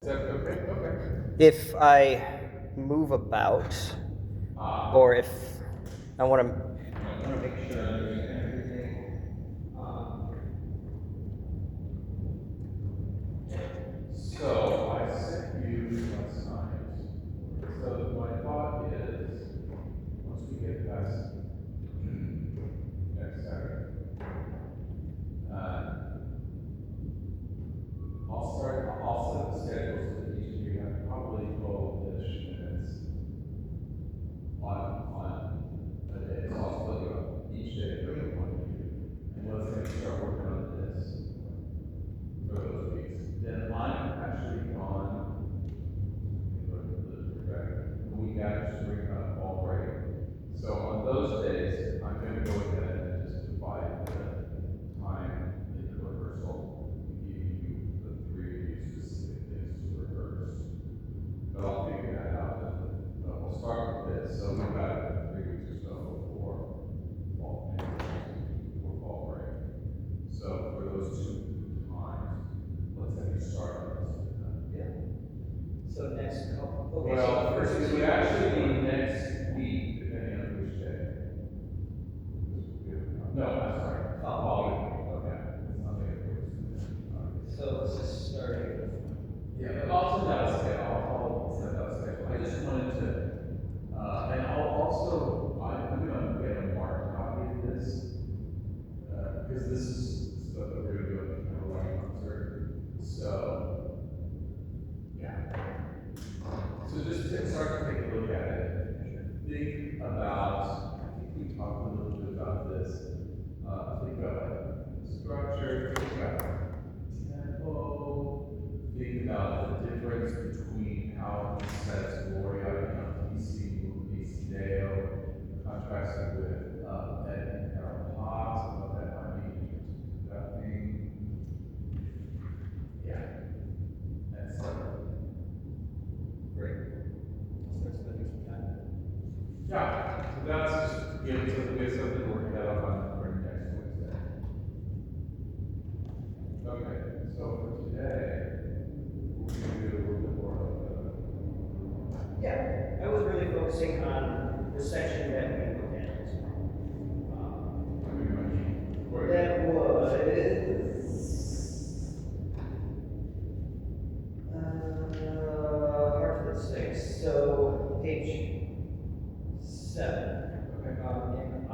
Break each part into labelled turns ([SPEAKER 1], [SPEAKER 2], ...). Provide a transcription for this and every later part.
[SPEAKER 1] that okay? Okay.
[SPEAKER 2] If I move about, or if I want to make sure I'm doing everything.
[SPEAKER 1] So I sent you last night. So my thought is, once we get past next Saturday, uh, I'll set the schedule so that each of you have probably 12-ish minutes on a day. So I'll split you up each day, 31 of you. And let's say start working on this for those weeks. Then I'm actually gone the week after spring fall break. So on those days, I'm going to go ahead and just divide the time in the rehearsal and give you the 3 specific things to rehearse. But I'll figure that out. But we'll start with this. So we've got 3 weeks or so before fall break. So for those 2 times, let's have you start on this.
[SPEAKER 2] So next couple. Okay,
[SPEAKER 1] Well,
[SPEAKER 2] so first
[SPEAKER 1] it would actually be next week, depending on which day. No, I'm sorry. Okay. It's not the
[SPEAKER 2] So this is starting.
[SPEAKER 1] Yeah, I'll send out a schedule. I'll send out a schedule. I just wanted to, and I'll also, I'm gonna get a marked copy of this, because this is stuff that we're gonna do at the Caroline concert. So, yeah. So just start to take a look at it. Think about, I think we talked a little bit about this. Think about structure, think about tempo, think about the difference between how he sets Gloria and PC Deo, contrasted with Ed and Carol Potts, and what that might mean in terms of conducting. Yeah. And so, great.
[SPEAKER 2] Start spending some time.
[SPEAKER 1] Yeah, so that's just give us something to work out on for next Wednesday. Okay, so for today, we're going to do a little bit more of
[SPEAKER 2] Yeah, I was really focusing on the section that we looked at. That was hard to say. So page 7. And I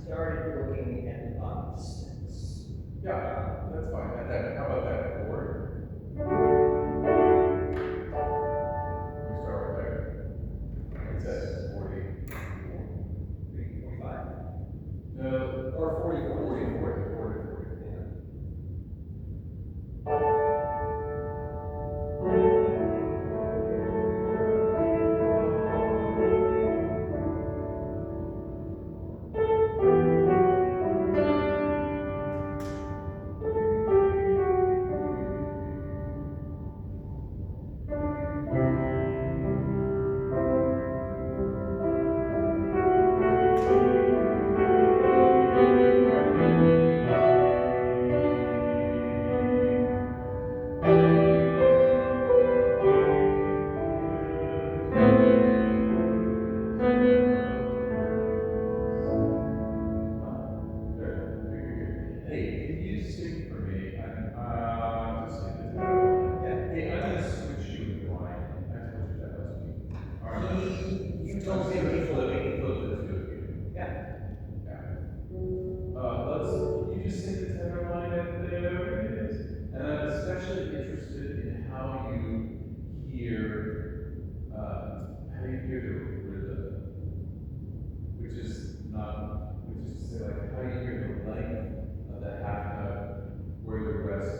[SPEAKER 2] started looking at on 6.
[SPEAKER 1] Yeah, that's fine. How about that chord? We start right there. It says 40.
[SPEAKER 2] 45.
[SPEAKER 1] No, or 40, 40, 40, 40, 40. Hey, can you sing for me? And just sing the title.
[SPEAKER 2] Yeah.
[SPEAKER 1] Hey, I'm gonna switch you with Ryan. I told you that last week. All right.
[SPEAKER 2] You told me before.
[SPEAKER 1] Flip the 2 of you.
[SPEAKER 2] Yeah.
[SPEAKER 1] Can you just sing the tenor line at there it is? And I'm especially interested in how you hear the rhythm, which is to say like how you hear the length of the half note, where the rest,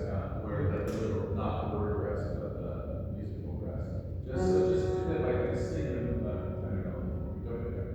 [SPEAKER 1] where the little, not the word rest, but the musical rest. Just do that by just singing the tenor note. Go ahead.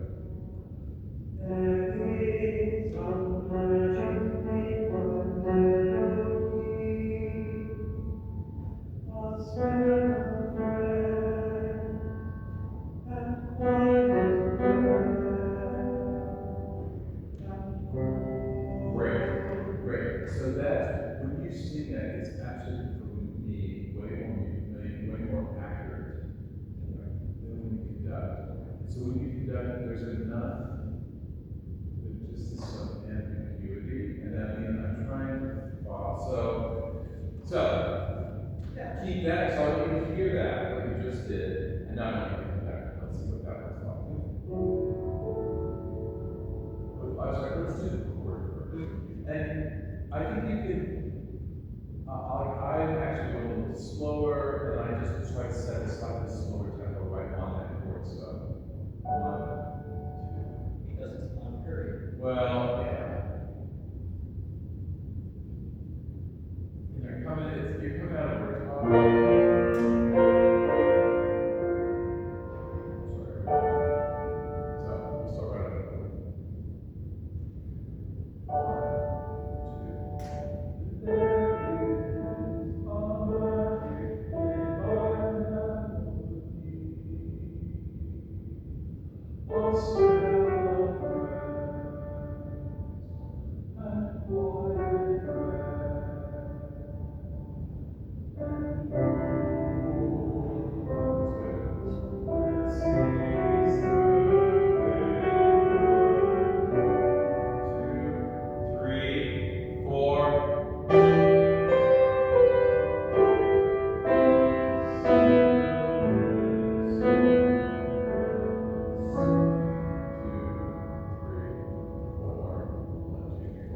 [SPEAKER 1] Great. So that when you sing that, it's actually for me way more enough. There's just this sort of ambiguity, and I mean, I'm trying to follow. So yeah, keep that. So I want you to hear that, what you just did, and now I want you to come back. Let's see what that looks like. I'm sorry, let's do the chord first. And I think you can, I'm actually going a little slower, and I just try to set a slightly slower tempo right on that chord. So, 1, 2.
[SPEAKER 2] Because it's on period.
[SPEAKER 1] Well, yeah. You're coming out of where top. So, we'll start right at it. 1, 2. There is a magic in my melody, a spell of rest and quiet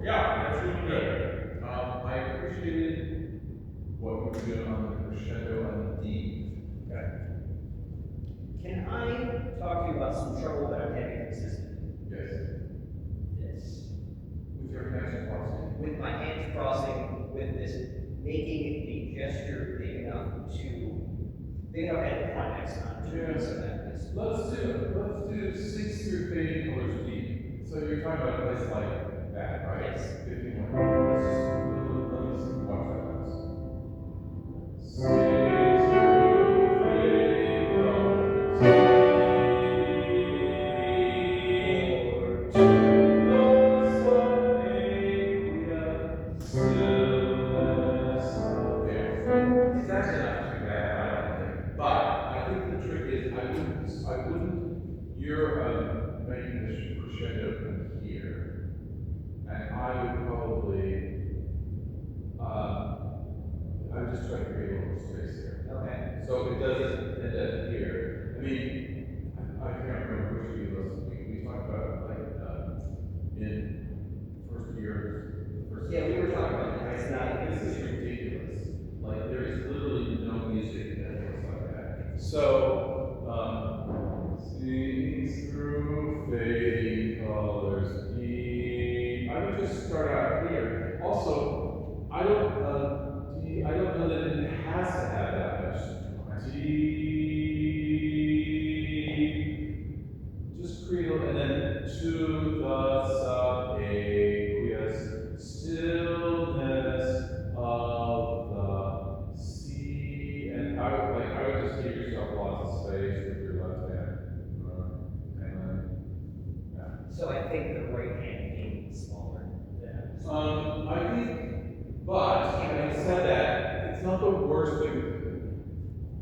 [SPEAKER 1] Yeah, that's really good. I appreciated what you were doing on the crescendo and the D.
[SPEAKER 2] Okay. Can I talk to you about some trouble that I'm having consistently?
[SPEAKER 1] Yes.
[SPEAKER 2] This.
[SPEAKER 1] With your hands crossing.
[SPEAKER 2] With my hands crossing, with this making the gesture big enough at the climax, not to
[SPEAKER 1] Yes.
[SPEAKER 2] so that is.
[SPEAKER 1] Let's do 6 through fading colors D. So you're talking about a place like that, right?
[SPEAKER 2] Yes.
[SPEAKER 1] 51. Let's just let me see, watch that once. 6 through fading colors D. 4 to the stillness of there. It's actually not too bad, I don't think. But I think the trick is I wouldn't. You're making this crescendo from here, and I would probably. I would just try to create a little space here.
[SPEAKER 2] Okay.
[SPEAKER 1] So it doesn't end up here. I mean, I can't remember which of you listened. We talked about like in first year, first.
[SPEAKER 2] Yeah, we were talking about that.
[SPEAKER 1] It's not. This is ridiculous. Like there is literally no music that looks like that. So, seeing through fading colors D. I would just start out here. Also, I don't know that it has to have that much D. Just create and then to the aqueous stillness of the sea. And I would just give yourself lots of space with your left hand. And then, yeah.
[SPEAKER 2] So I think the right hand being smaller than.
[SPEAKER 1] I think, but having said that, it's not the worst thing to do.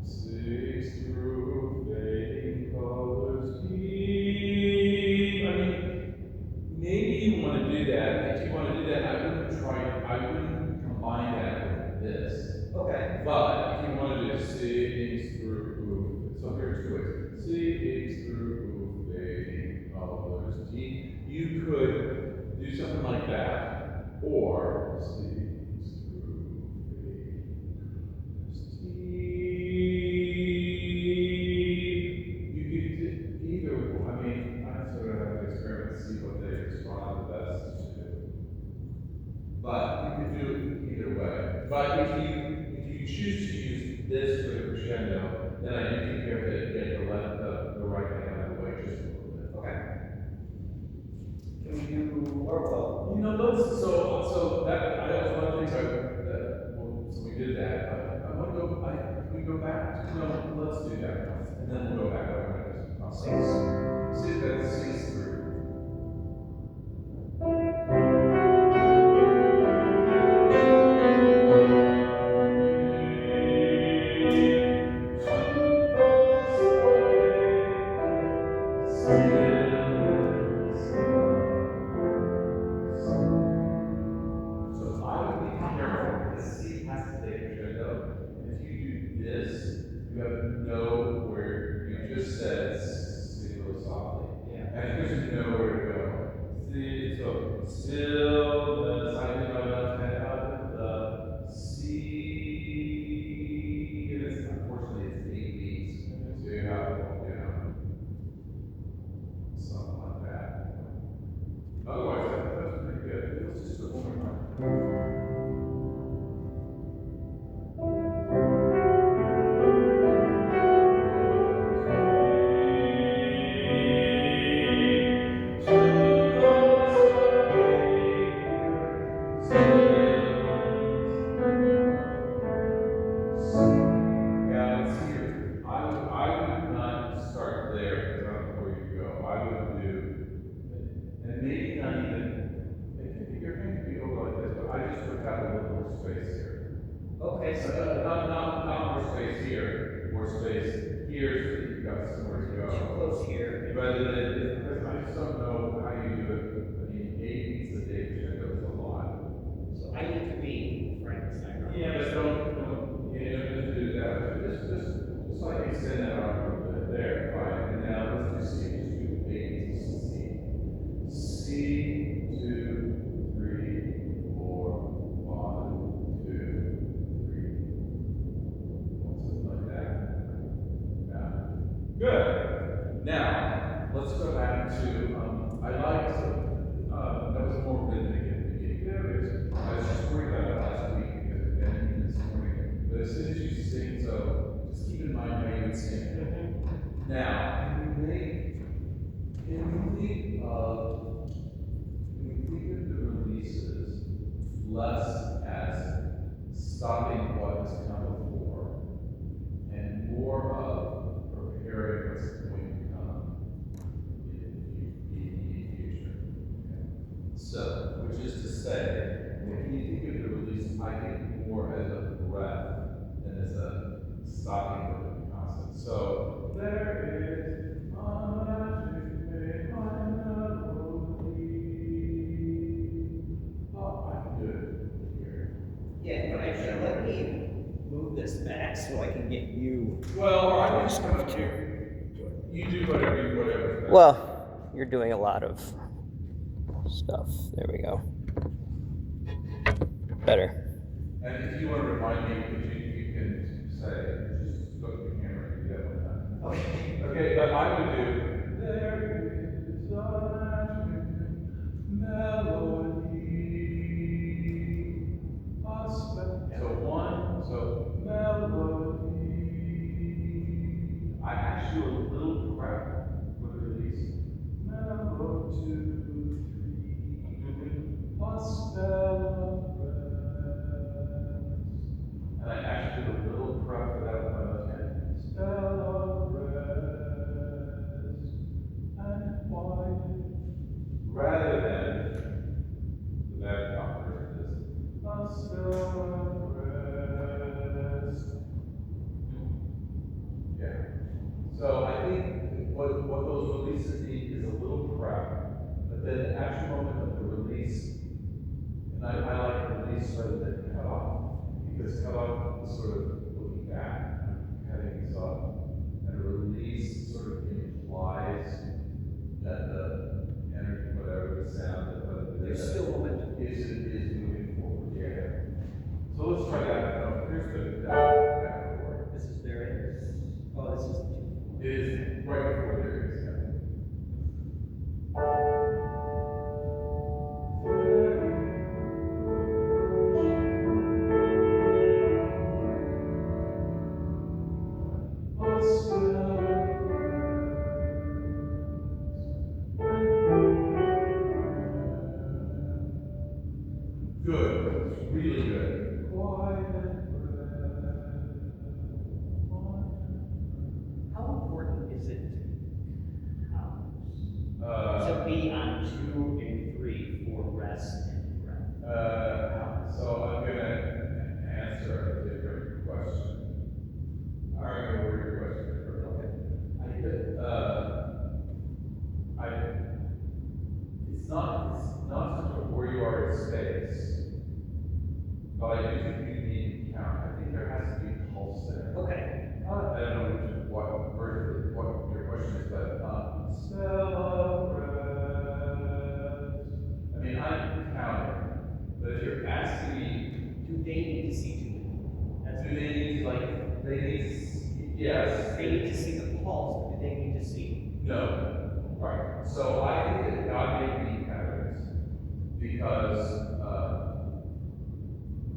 [SPEAKER 1] 6 through fading colors deep. I mean, maybe you want to do that. If you want to do that, I wouldn't combine that with this.
[SPEAKER 2] Okay.
[SPEAKER 1] But if you want to do 6 through, so here's 2 ways. 6 through fading colors deep. You could do something like that. Or 6 through fading colors deep. You could do either. I mean, I sort of have to experiment and see what they respond the best to. But you could do it either way. But if you choose to use this for the crescendo, then I do think you have to get the right hand out of the way just a little bit.
[SPEAKER 2] Okay. Can we do more well?
[SPEAKER 1] You know, so that was one of the things so we did that. I want to go, can we go back? No, let's do that. And then we'll go back over this. I'll see that's 6 through. Stillness just said sing really softly.
[SPEAKER 3] Yeah.
[SPEAKER 1] And because you know where to go. See, so stillness, I do my left hand up the sea. And it's, unfortunately, it's 8 beats. So you have, something like that. Otherwise, that's pretty good. Let's just do it one more time.
[SPEAKER 3] Okay, so
[SPEAKER 1] Not more space here, more space here, so that you've got somewhere to go.
[SPEAKER 3] too close here.
[SPEAKER 1] Rather than, because I just don't know how you do it. I mean, 8 beats a day, which I know is a lot.
[SPEAKER 3] So I need to be Frankenstein.
[SPEAKER 1] Yeah, but don't do that. Just like extend that out a little bit there, fine. And now let's just see, just do 8 beats of C. C, 2, 3, 4, 1, 2, 3. Something like that. Yeah. Good. Now, let's go back to, I liked, that was more rhythmic at the beginning. There it is. I was just worried about it last week because it ended this morning. But as soon as you sing, so just keep in mind how you would sing. Now, can we think of the releases less as stopping what has come before and more of preparing what's going to come in the future. Okay. So, which is to say, when you think of the release, I think more as a breath than as a stopping with a constant. So, there is a magic in my melody. Oh, I can do it here.
[SPEAKER 3] Yeah, but actually, let me move this back so I can get you.
[SPEAKER 1] Well, I just come to you do whatever.
[SPEAKER 2] Well, you're doing a lot of stuff. There we go. Better.
[SPEAKER 1] And if you want to remind me, you can say, just look at the camera and do that one time.
[SPEAKER 3] Okay.
[SPEAKER 1] Okay, but I would do, there is a melody. So one, so melody. I actually do a little prep for the release. Melody, 2, 3, a spell of rest. And I actually do a little prep for that one of those spell of rest and quiet. Rather than the background version is a spell of rest. Yeah. So I think what those releases need is a little prep, but then the actual moment of the release, and I like the release rather than cut off, because cut off is sort of looking back, cutting things off, and a release sort of implies that the energy, whatever the sound,
[SPEAKER 3] There's still momentum.
[SPEAKER 1] is moving forward. Yeah. So let's try that. Here's the back chord.
[SPEAKER 3] This is there. Oh, this is.
[SPEAKER 1] It is right before there is. Good, really good.
[SPEAKER 3] How important is it to be on 2 and 3 for rest and breath?
[SPEAKER 1] So I'm gonna answer a different question. I remember what your question is. It's not so much where you are in space, but I do think you need to count. I think there has to be a pulse there.
[SPEAKER 3] Okay.
[SPEAKER 1] I don't know what version, what Yes.
[SPEAKER 3] They need to see the pulse, but they need to see.
[SPEAKER 1] No, right. So I think that God made beat patterns because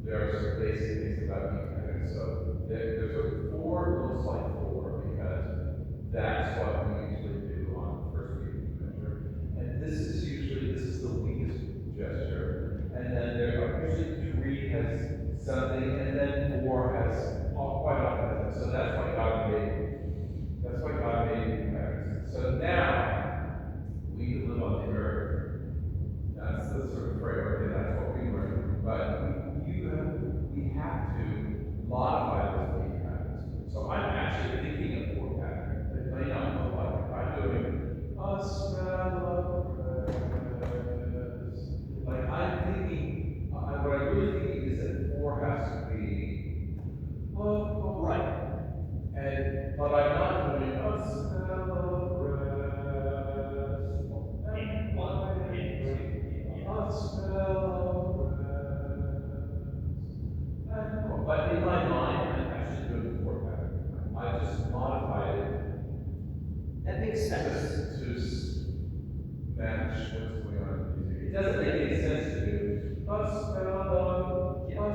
[SPEAKER 1] there are some basic things about beat patterns. So there's a 4 looks like 4 because that's what we usually do on the first beat measure. And this is the weakest gesture. And then there are usually 3 has something, and then 4 has quite often has it. So that's why God made beat patterns. So now we can live on the earth. That's the sort of framework, and that's what we learn. But we have to modify those beat patterns. So I'm actually thinking of 4 patterns. It may not look like it. I'm doing a smell of rose. Like I'm thinking, what I'm really thinking is that 4 has to be
[SPEAKER 3] Right.
[SPEAKER 1] but I'm not doing a smell of rose.
[SPEAKER 3] In 1, in 2, yeah.
[SPEAKER 1] A smell of rose. But in my mind, I'm actually doing the 4 pattern. I just modified it
[SPEAKER 3] That makes sense.
[SPEAKER 1] to match what's going on in the music. It doesn't make any sense to do a smell of rose and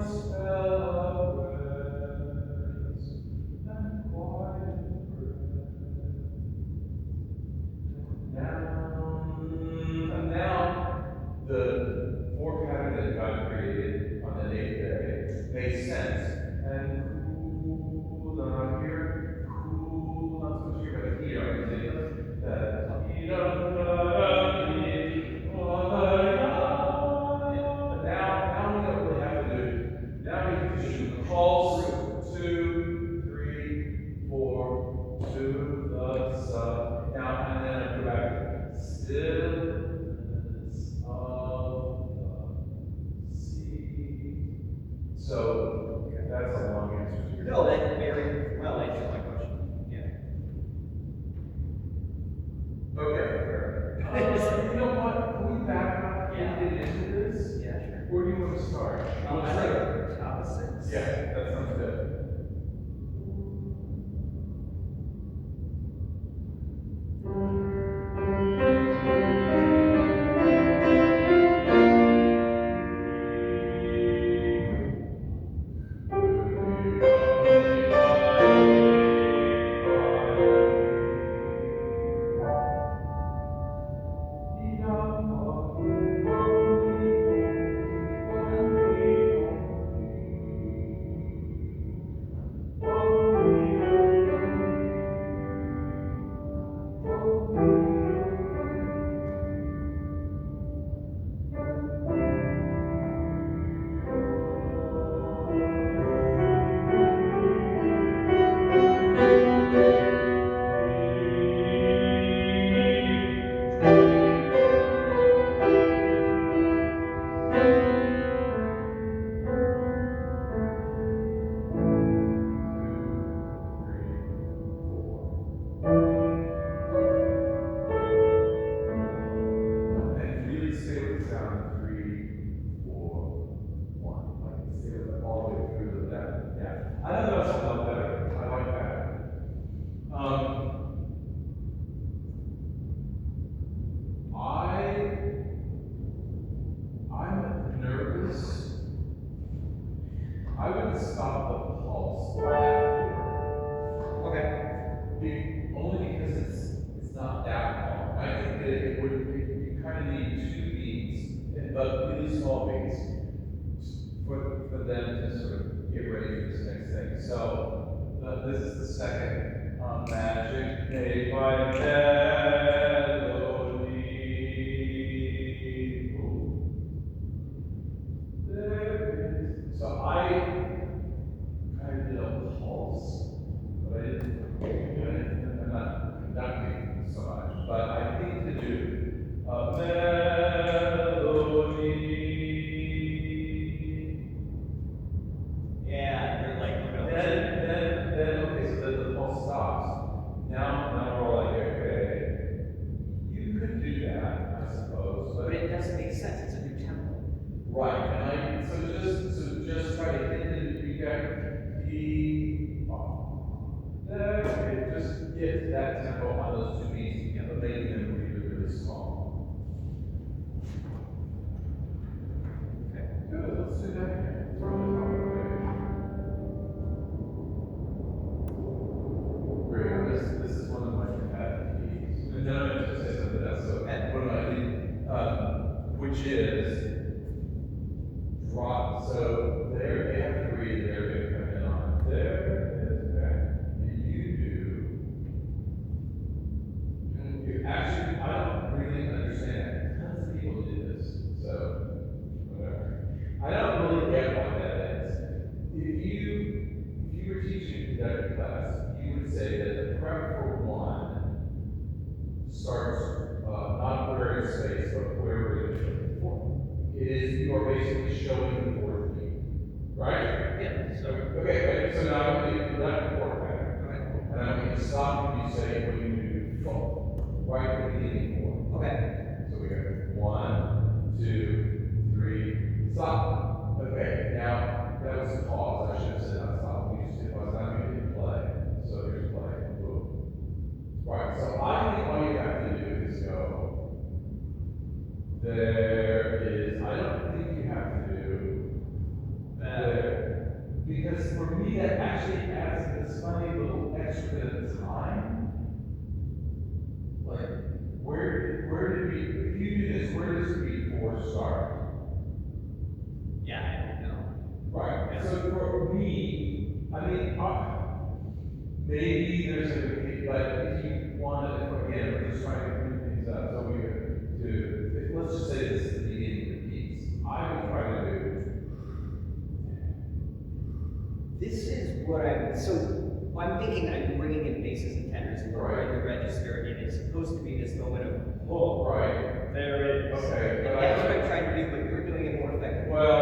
[SPEAKER 1] quiet now the 4 pattern that God created on the 8th day makes sense. And cool, not here, cool, not so much here, but here, but now we don't really have to do. Now we can just do pulse 2, 3, 4 to the sun. Now and then I go back to stillness of the sea. So that's a long answer to your
[SPEAKER 3] No, that very well answered my question. Yeah.
[SPEAKER 1] Okay. You know what? Can we back up and get into this?
[SPEAKER 3] Yeah, sure.
[SPEAKER 1] Where do you want to start?
[SPEAKER 3] I like top of 6.
[SPEAKER 1] Yeah, that sounds good. And really stay with the sound 3, 4, 1. Like stay with it all the way through the depth. Yeah. I know that's a lot better. I like that. I'm nervous. I would stop the pulse by that chord.
[SPEAKER 3] Okay.
[SPEAKER 1] Only because it's not that long. I think that you kind of need 2 beats, but really small beats, for them to sort of get ready for this next thing. So this is the second magic made by melody. Ooh. There it is. So I kind of did a pulse, but I'm not conducting so much, but I think to do a melody.
[SPEAKER 3] Yeah, they're like,
[SPEAKER 1] Then, okay, so then the pulse stops. Now we're all like, okay, that tempo on those two beats, but making them really, really small.
[SPEAKER 3] Okay.
[SPEAKER 1] Good, let's do that again. Throw it on the Rayl, this is one of my pet keys. And then I'm going to say something else. So, one of my which is drop. So there, they have to read there, they come in on there is that. And you do. And you actually, I don't really understand. Tons of people do this. So, whatever. I don't really get what that is. If you were teaching a conducting class, you would say that the prep for one starts not where it's spaced, but where we're going to show the fourth. It is, you are basically showing the fourth beat, right?
[SPEAKER 3] Yeah, so.
[SPEAKER 1] Okay, so now I'm going to conduct the fourth pattern, right? And I'm going to stop when you say when you do four, right at the beginning four.
[SPEAKER 3] Okay.
[SPEAKER 1] So we go 1, 2, 3, stop. Okay, now that was a pause. I should have said not stop. We just did pause. Now we did play. So here's play. Boom. Right. So I think all you have to do is go. There is. I don't think you have to do there because for me that actually adds this funny little extra bit of time. Like where did we? If you do this, where does beat 4 start?
[SPEAKER 3] Yeah, I don't know.
[SPEAKER 1] Right.
[SPEAKER 3] Yeah.
[SPEAKER 1] So for me, I mean, maybe there's a, but if you want to, again, we're just trying to clean things up. So we do, let's just say this is the beginning of the piece. I would try to do.
[SPEAKER 3] This is what I'm thinking I'm bringing in basses and tenors and lowering the register, and it's supposed to be this moment of, oh,
[SPEAKER 1] Right.
[SPEAKER 3] there it is.
[SPEAKER 1] Okay.
[SPEAKER 3] And that's what I'm trying to do, but you're doing it more effectively.
[SPEAKER 1] Well,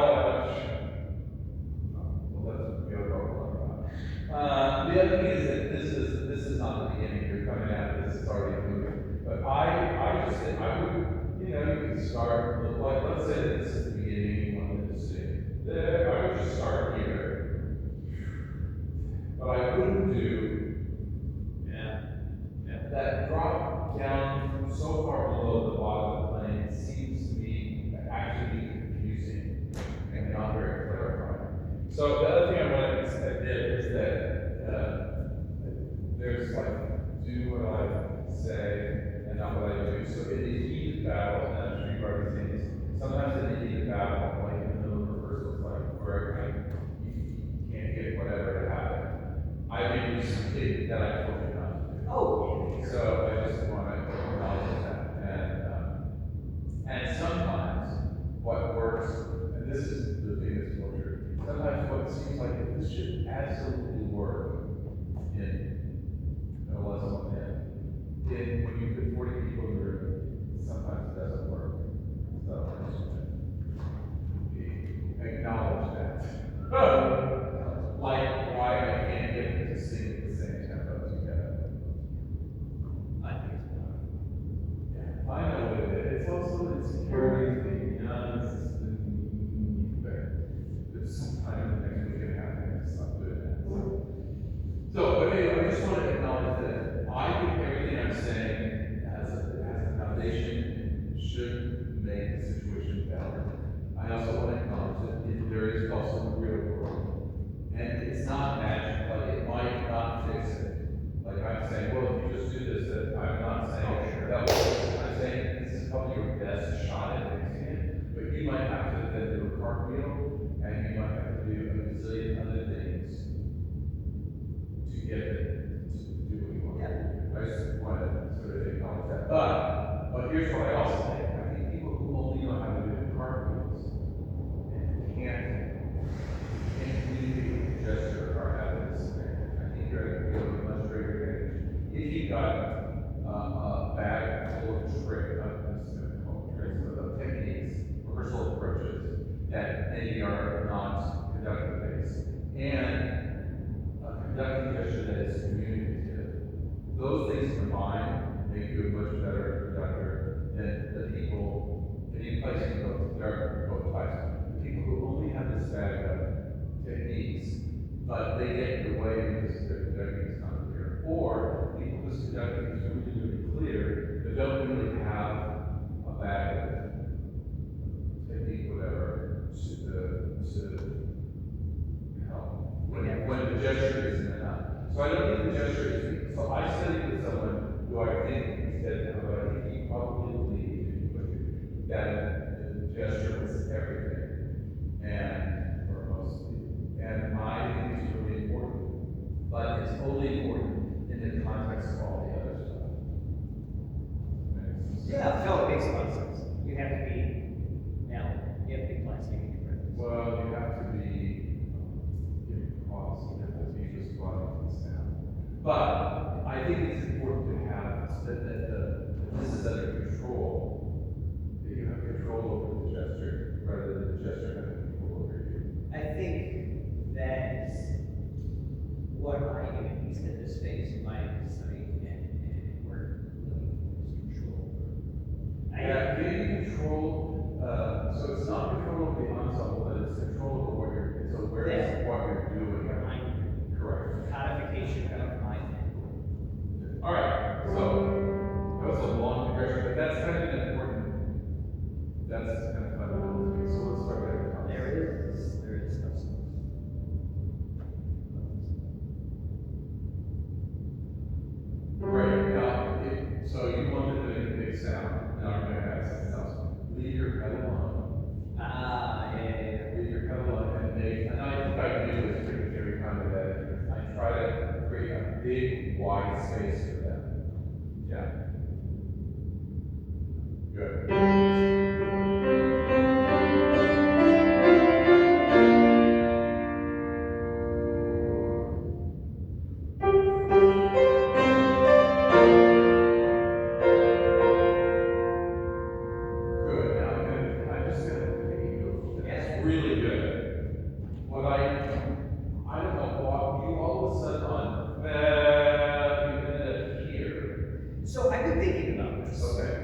[SPEAKER 1] let's go over. The other thing is that this is not the beginning. You're coming out. This is already moving. But I just think I would, you can start with, like, let's say that this is the beginning. You wanted to sing there. I would just start here. But I wouldn't do that drop down so far below the bottom of the plane seems to be actually confusing and not very clarifying. So the other thing I wanted to say is that there's like do what I say and not what I do. So in the heat of battle, and I'm sure you've already seen this, sometimes in the heat of battle, like in the middle of rehearsals, like where you can't get whatever to happen. I may do something that I told you not to do.
[SPEAKER 3] Oh,
[SPEAKER 1] So I just want to acknowledge that. And sometimes what works, and this is the thing that's more true, sometimes what seems like this should absolutely work in a lesson when you put 40 people in the room, sometimes it doesn't work. So I just want to acknowledge that. Like why I can't get them to sing at the same tempo together.
[SPEAKER 3] I think it's more.
[SPEAKER 1] Yeah, I know what it is. It's also the security thing. There's some time in the next week and a half and stop doing that. So, but anyway, I just want to acknowledge that I think everything I'm saying has a foundation and should make the situation better. I also want to acknowledge that there is also the real world. And it's not magic, like it might not fix it. Like I'm saying, well, if you just do this, I'm not saying that was, I'm saying this is probably your best shot at fixing it, but you might have to then do a cartwheel, and you might have to do a gazillion other things to get it to do what you want.
[SPEAKER 3] Yeah.
[SPEAKER 1] I just want to sort of acknowledge that. But here's what I also think. I think people who only know how to do cartwheels and can't communicate with gesture are having this thing. I think you're going to be a much greater advantage. If you've got a bag full of techniques, rehearsal approaches that maybe are not conducting based, and a conducting gesture that is communicative, those things combined make you a much better conductor than the people, any place you go, there are both types. The people who only have this bag of techniques, but they get in the way because their conducting is not clear. Or people whose conducting gesture is, so I studied with someone who I think said, but I think he probably believed that the gesture was everything. And for most people. And I think it's really important. But it's only important in the context of all the other stuff.
[SPEAKER 3] Yeah, no, it makes a lot of sense. You have to be, now, you have to be plastic in your presence.
[SPEAKER 1] Well, you have to be cross, you have to be responding to the sound. But I think it's important to have that this is under control, that you have control over the gesture rather than the gesture having control over you.
[SPEAKER 3] I think that's what I do, at least at this phase of my study and work, looking for is control.
[SPEAKER 1] Yeah, getting control, so it's not control of the ensemble, but it's control over what you're, it's awareness of what you're doing. Correct.
[SPEAKER 3] Codification of my thing.
[SPEAKER 1] All right, so that was a long digression, but that's kind of an important, that's kind of fundamental to me. So let's start with the
[SPEAKER 3] There is substance.
[SPEAKER 1] Right, now, so you wanted to make a big sound, now I'm gonna add something else. Leave your pedal on.
[SPEAKER 3] Yeah.
[SPEAKER 1] Leave your pedal on and make, and I think I do this pretty every time of that. I try to create a big, wide space for them. Yeah. Good. Good. Now I'm just gonna take you. That's really good. What I don't know, Bob, you all of a sudden on, you ended up here.
[SPEAKER 3] So I've been thinking about this.
[SPEAKER 1] Okay.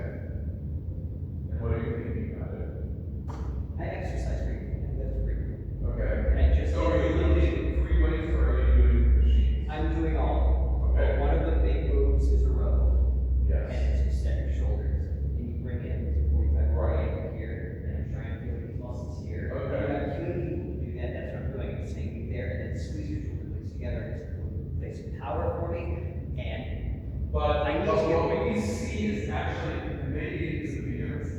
[SPEAKER 1] And what are you thinking about it?
[SPEAKER 3] I exercise frequently, I lift frequently.
[SPEAKER 1] Okay.
[SPEAKER 3] And I just
[SPEAKER 1] So are you lifting free weights or are you doing machines?
[SPEAKER 3] I'm doing all.
[SPEAKER 1] Okay.
[SPEAKER 3] One of the big moves is a row.
[SPEAKER 1] Yes.
[SPEAKER 3] And it's to set your shoulders. And you bring it to 45
[SPEAKER 1] Right.
[SPEAKER 3] over here. And I'm trying to feel these muscles here.
[SPEAKER 1] Okay.
[SPEAKER 3] And I'm killing people to do that. That's what I'm doing. I'm saying be there and then squeeze your shoulder blades together. It's place some power for me. And
[SPEAKER 1] But
[SPEAKER 3] I need to get
[SPEAKER 1] what we
[SPEAKER 3] weights.
[SPEAKER 1] see is actually, maybe it's the beginners.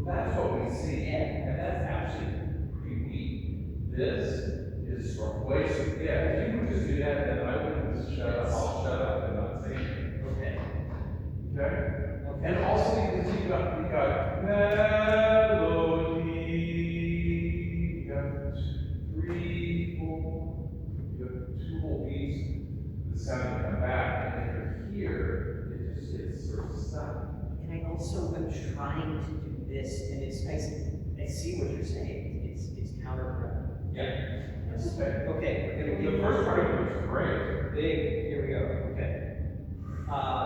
[SPEAKER 1] That's what we see. And that's actually pretty weak. This is way, yeah, if you would just do that, then I wouldn't just shut up, I'll shut up and not say anything.
[SPEAKER 3] Okay.
[SPEAKER 1] Okay? And also because you got melody, you got 3, 4, you got 2 whole beats, the sound will come back, and if you're here, it's sort of stuck.
[SPEAKER 3] And I also am trying to do this, and I see what you're saying. It's counterproductive.
[SPEAKER 1] Yeah. That's okay.
[SPEAKER 3] Okay, we're gonna
[SPEAKER 1] The
[SPEAKER 3] get
[SPEAKER 1] first part of it was great.
[SPEAKER 3] big. Here we go. Okay.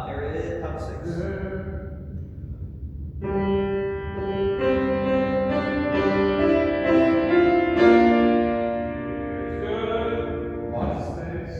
[SPEAKER 3] There is top 6.
[SPEAKER 1] It's good. Lots of space.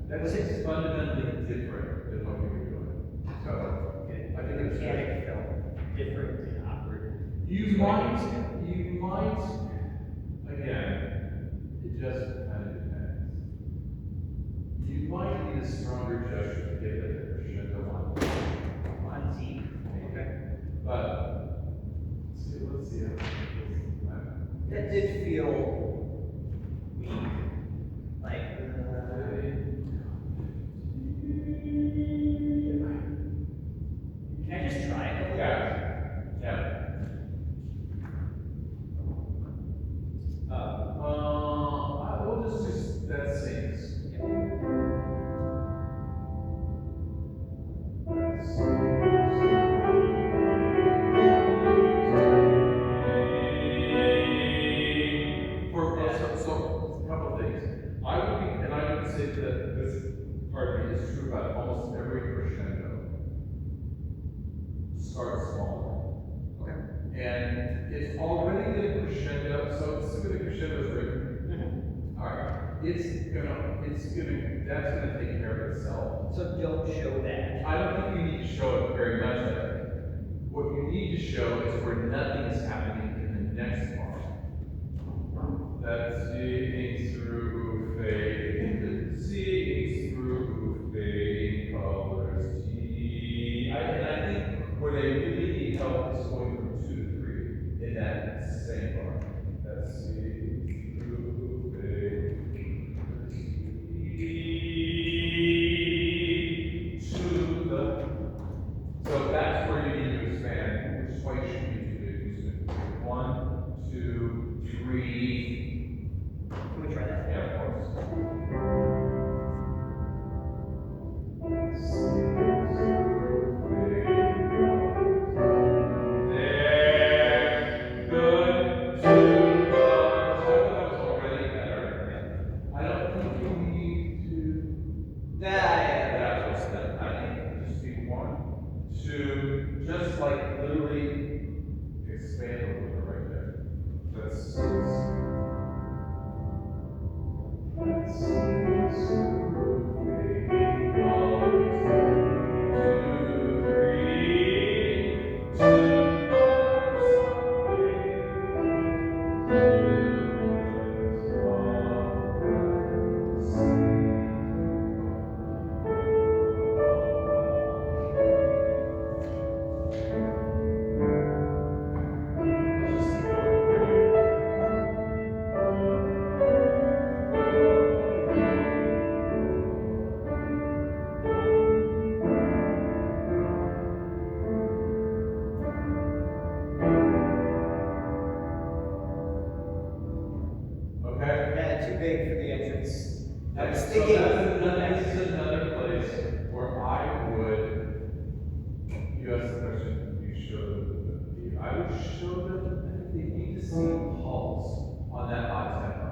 [SPEAKER 1] That's fundamentally different than what we were doing. So,
[SPEAKER 3] Okay.
[SPEAKER 1] I
[SPEAKER 3] The
[SPEAKER 1] think it's
[SPEAKER 3] mechanic felt different and awkward.
[SPEAKER 1] you might, again, it just kind of depends. You might need a stronger gesture to get the crescendo on.
[SPEAKER 3] On Z.
[SPEAKER 1] Okay. But, let's see how
[SPEAKER 3] That did feel weak. Like,
[SPEAKER 1] pardon me, is true about almost every crescendo. Start small.
[SPEAKER 3] Okay.
[SPEAKER 1] And it's already the crescendo, so assuming the crescendo is written. All right. That's gonna take care of itself.
[SPEAKER 3] So don't show that.
[SPEAKER 1] I don't think you need to show it very much. What you need to show is where nothing is happening in the next part. That's C through fade, C through fade colors, T. And I think where they really need help is going from 2 to 3 in that same part. That's C through fade, to the. So that's where you need to expand, which is why you shouldn't be too big. 1, 2, 3.
[SPEAKER 3] Can we try that?
[SPEAKER 1] Yeah, of course. There, good, 2, so I thought that was already better. I don't think you need to. That's what's that. I think just be 1, 2, just like literally expand a little bit right there. That's. Okay?
[SPEAKER 3] Yeah, too big for the entrance. I was
[SPEAKER 1] So
[SPEAKER 3] thinking.
[SPEAKER 1] this is another place where I would, you asked the question, you showed them, I would show them, they need to see pulse on that high tempo.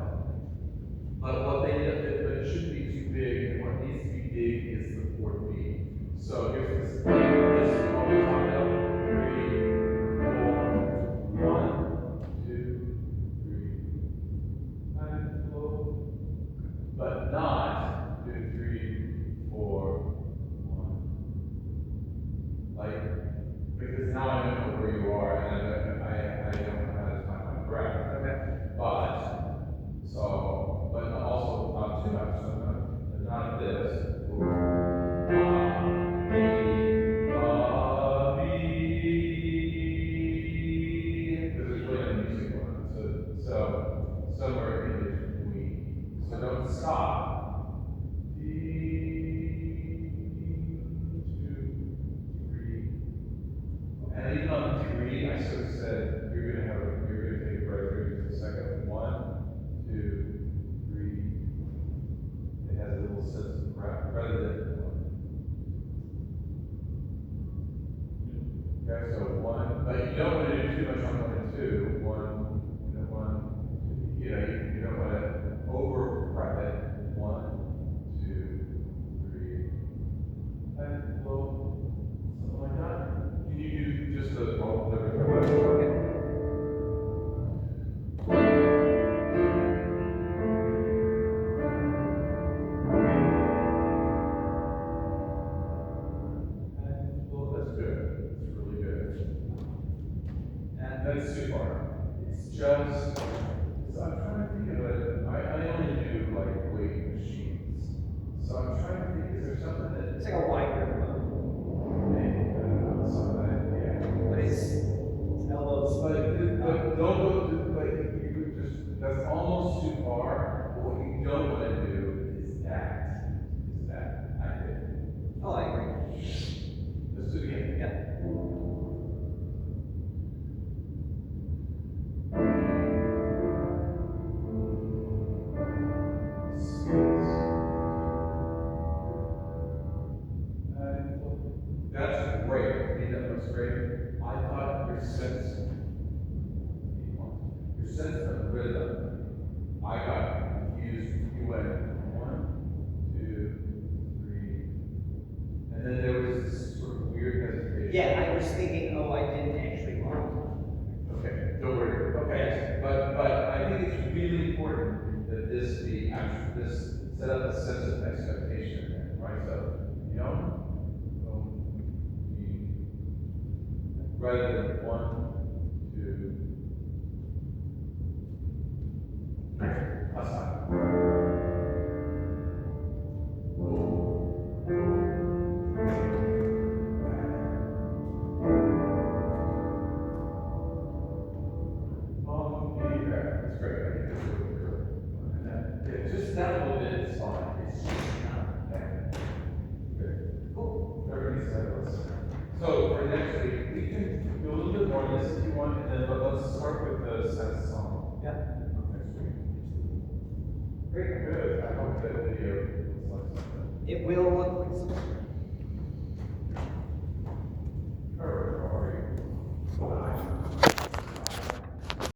[SPEAKER 1] But but it shouldn't be too big, and what needs to be big is the 4th beat. So here's this, this is what we're talking about, 3, 4, 1, 2, 3, and low. But not 2, 3, 4, 1. Like, because now I know where you are, and I don't know how to find my breath.
[SPEAKER 3] Okay.
[SPEAKER 1] But also not too much. So not this. Because it's really a music one. So somewhere in between. So don't stop. D, 2, 3. And even on 3, I sort of said you're gonna take a breath here just a second. 1, 2, 3. It has a little sense of breath rather than 1. Okay, so 1, but you don't want to do too much on 1 and 2. 1, you don't want to over prep it. 1, 2, 3, and low, something like that. Can you do just a roll of everything? Well, that's good. That's really good. And that's too far. It's just, so I'm trying to think of it. I only do like weight machines. So I'm trying to think, is there something that
[SPEAKER 3] It's like a wide grip.
[SPEAKER 1] maybe, I don't know, something, yeah.
[SPEAKER 3] But it's elbows.
[SPEAKER 1] But don't go to, but you just, that's almost too far. But what you don't want to do is that. I think.
[SPEAKER 3] Oh, I agree.
[SPEAKER 1] Let's do it again.
[SPEAKER 3] Yeah.
[SPEAKER 1] That's great. I mean, that looks great. I thought your sense of rhythm, I got confused. You went 1, 2, 3,
[SPEAKER 3] Yeah, I was thinking, oh, I didn't actually mark.
[SPEAKER 1] Okay, don't worry, okay, but I think it's really important that this be actually, this set up a sense of expectation, right? So, you know, rather than 1, 2, 3, that's fine. That's great. I think that's really good. And yeah, just that little bit is fine. It's just not that. Good. Cool. Everybody's settled. So for next week, we can do a little bit more of this if you want, and then let's start with the sense song.
[SPEAKER 3] Yeah.
[SPEAKER 1] Next week. Great. Good. I hope that video looks like something.
[SPEAKER 3] It will look like something.